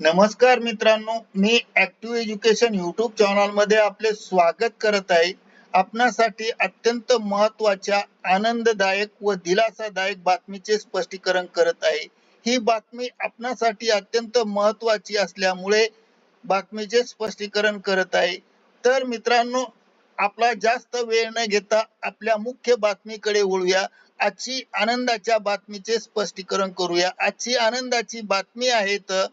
नमस्कार मित्रांनो, मी active education YouTube channel मध्ये आपले स्वागत करत आहे. आपणासाठी अत्यंत महत्त्वाच्या, आनंददायक व दिलासादायक बातमीचे स्पष्टीकरण करत आहे. ही बातमी आपणासाठी अत्यंत महत्त्वाची असल्यामुळे बातमीचे स्पष्टीकरण करत आहे. तर मित्रांनो, आपला जास्त वेळ न घेता आपल्या मुख्य बातमीकडे वळूया. आजची आनंदाच्या बातमीचे स्पष्टीकरण करूया. आजची आनंदाची बातमी आहे तर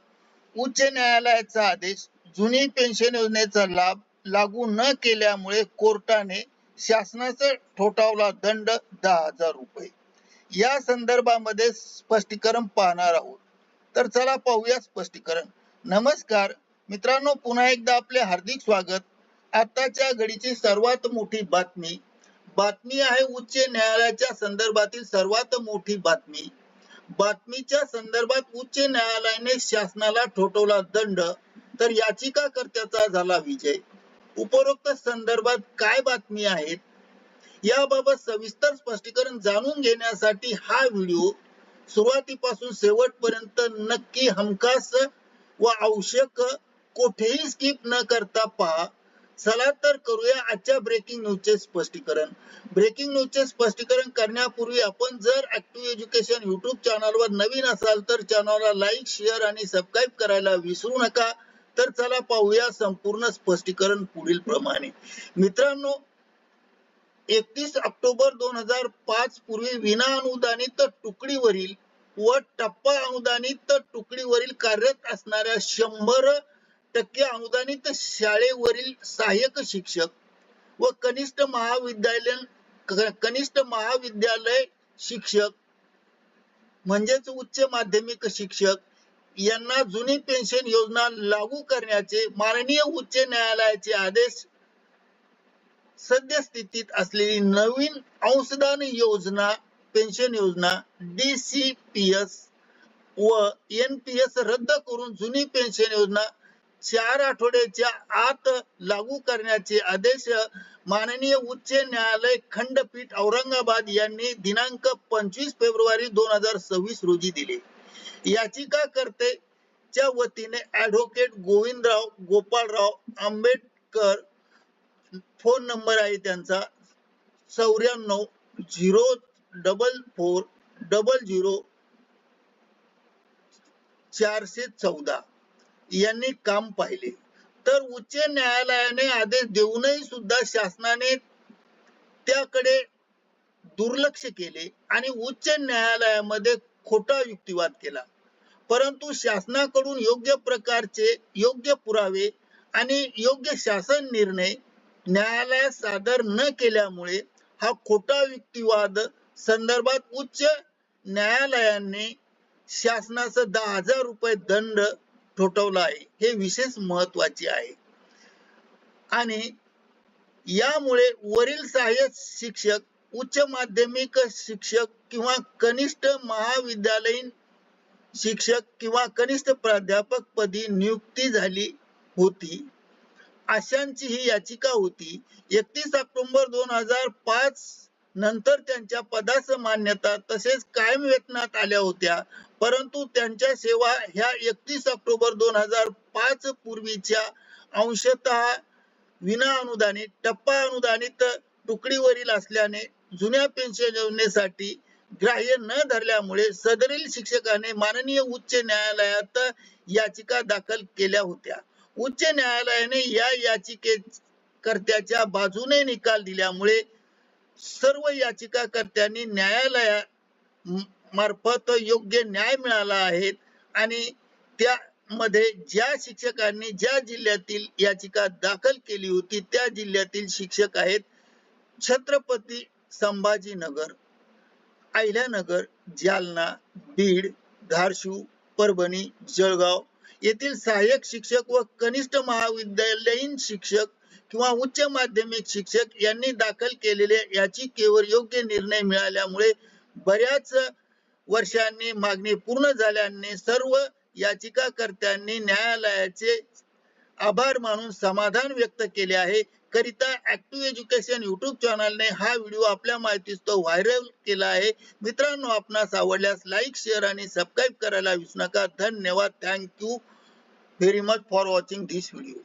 उच्च न्यायालयाचा आदेश, जुनी पेन्शन योजनेचा लाभ लागू न केल्यामुळे कोर्टाने शासनाचा ठोठावला दंड 10,000 रुपये. या संदर्भामध्ये स्पष्टीकरण पाहणार आहोत. तर चला पाहूया स्पष्टीकरण. नमस्कार मित्रांनो, पुन्हा एकदा आपले हार्दिक स्वागत. आताच्या घडीची सर्वात मोठी बातमी आहे उच्च न्यायालयाच्या संदर्भातील सर्वात मोठी बातमी. बातमीच्या संदर्भात उच्च न्यायालयाने शासनाला ठोठवला दंड, तर याचिकाकर्त्याचा झाला विजय. उपरोक्त संदर्भात काय बातमी आहेत याबाबत सविस्तर स्पष्टीकरण जाणून घेण्यासाठी हा व्हिडिओ सुरुवातीपासून शेवटपर्यंत नक्की, हमखास व आवश्यक कोठेही स्किप न करता पहा. चला तर करूया आजच्या ब्रेकिंग न्यूजचे स्पष्टीकरण. ब्रेकिंग न्यूजचे स्पष्टीकरण करण्यापूर्वी आपण जर ऍक्टिव्ह एज्युकेशन युट्यूब चॅनलवर नवीन असाल तर चॅनलला लाईक, शेअर आणि सबस्क्राईब करायला विसरू नका. तर चला पाहूया संपूर्ण स्पष्टीकरण पुढील प्रमाणे. मित्रांनो, 31 ऑक्टोबर 2005 पूर्वी विना अनुदानित तुकडीवरील व टप्पा अनुदानित तुकडीवरील कार्यरत असणाऱ्या 100% अनुदानित शाळेवरील सहाय्यक शिक्षक व कनिष्ठ महाविद्यालय शिक्षक म्हणजेच उच्च माध्यमिक शिक्षक यांना जुनी पेन्शन योजना लागू करण्याचे माननीय उच्च न्यायालयाचे आदेश, सद्यस्थितीत असलेली नवीन अंशदान योजना, पेन्शन योजना DCPS व NPS रद्द करून जुनी पेन्शन योजना 4 आठवड्याच्या आत लागू करण्याचे आदेश माननीय उच्च न्यायालय खंडपीठ औरंगाबाद यांनी दिनांक 25 फेब्रुवारी 2026 रोजी दिले. याचिकाकर्त्याच्या वतीने advocate Govindrao Gopalrao Ambedkar, phone number आहे त्यांचा 94 044 00 414 यांनी काम पाहिले. तर उच्च न्यायालयाने आदेश देऊनही सुद्धा शासनाने त्याकडे दुर्लक्ष केले आणि उच्च न्यायालयामध्ये खोटा युक्तिवाद केला. परंतु शासनाकडून योग्य प्रकारचे योग्य पुरावे आणि योग्य शासन निर्णय न्यायालयात सादर न केल्यामुळे हा खोटा युक्तिवाद संदर्भात उच्च न्यायालयाने शासनाचा 10,000 रुपये दंड ठोठावला आहे. हे विशेष महत्वाचे आहे. आणि यामुळे वरील सहाय्यक शिक्षक, उच्च माध्यमिक शिक्षक किंवा कनिष्ठ महाविद्यालयीन शिक्षक किंवा कनिष्ठ प्राध्यापक पदी नियुक्ती झाली होती अशांची ही याचिका होती. 31 ऑक्टोबर 2005 नंतर त्यांच्या पदास मान्यता तसेच कायम वेतनात आल्या होत्या. परंतु त्यांच्या सेवा ह्या 31 ऑक्टोबर 2005 पूर्वीच्या अंशतः विना अनुदानित, टप्पा अनुदानित तुकडीवरील असल्याने जुन्या पेन्शन योजनेसाठी ग्राह्य न धरल्यामुळे सदरील शिक्षकाने माननीय उच्च न्यायालयात याचिका दाखल केल्या होत्या. उच्च न्यायालयाने या याचिकेकर्त्याच्या बाजूने निकाल दिल्यामुळे सर्व याचिकाकर्त्यांनी न्यायालया मार्फत योग्य न्याय मिळाला आहे. आणि त्यामध्ये ज्या शिक्षकांनी ज्या जिल्ह्यातील याचिका दाखल केली होती त्या जिल्ह्यातील शिक्षक आहेत छत्रपती संभाजीनगर, अहिल्यानगर, जालना, बीड, धाराशिव, परभणी, जळगाव येथील सहाय्यक शिक्षक व कनिष्ठ महाविद्यालयीन शिक्षक किंवा उच्च माध्यमिक शिक्षक यांनी दाखल केलेल्या याचिकेवर योग्य निर्णय मिळाल्यामुळे बऱ्याच वर्षांनी मागणी पूर्ण झाल्याने सर्व याचिकाकर्त्यांनी न्यायालयाचे आभार मानून समाधान व्यक्त केले आहे. करिता ऍक्टिव्ह एज्युकेशन युट्यूब चॅनलने हा व्हिडिओ आपल्या माहितीस्तव व्हायरल केला आहे. मित्रांनो, आपणास आवडल्यास लाईक, शेअर आणि सबस्क्राईब करायला विसरू नका. धन्यवाद. Thank you. very much for watching this video.